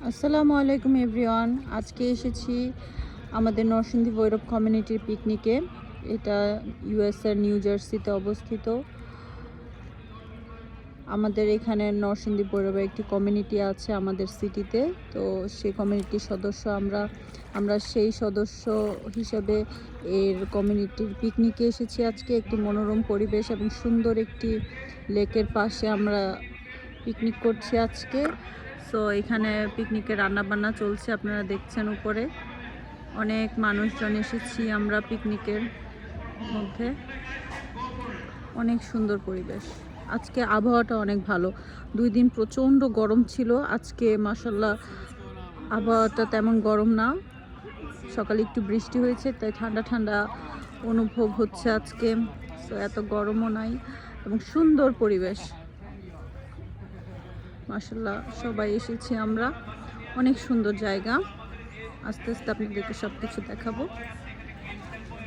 আসসালামু আলাইকুম এভরিওয়ান। আজকে এসেছি আমাদের নরসিংদী ভৈরব কমিউনিটির পিকনিকে। এটা ইউএসএর নিউ জার্সিতে অবস্থিত। আমাদের এখানে নরসিংদী ভৈরবে একটি কমিউনিটি আছে আমাদের সিটিতে। তো সেই কমিউনিটির সদস্য আমরা সেই সদস্য হিসেবে এর কমিউনিটির পিকনিকে এসেছি। আজকে একটি মনোরম পরিবেশ এবং সুন্দর একটি লেকের পাশে আমরা পিকনিক করছি আজকে। সো এখানে পিকনিকে রান্নাবান্না চলছে, আপনারা দেখছেন উপরে অনেক মানুষজন এসেছি আমরা পিকনিকের মধ্যে। অনেক সুন্দর পরিবেশ। আজকে আবহাওয়াটা অনেক ভালো। 2 দিন প্রচণ্ড গরম ছিল, আজকে মাশাআল্লাহ আবহাওয়াটা তেমন গরম না। সকালে একটু বৃষ্টি হয়েছে, তাই ঠান্ডা ঠান্ডা অনুভব হচ্ছে আজকে। সো এত গরমও নাই এবং সুন্দর পরিবেশ। মাশাআল্লাহ সবাই এসেছি আমরা, অনেক সুন্দর জায়গা। আস্তে আস্তে আপনাদেরকে সব কিছু দেখাবো।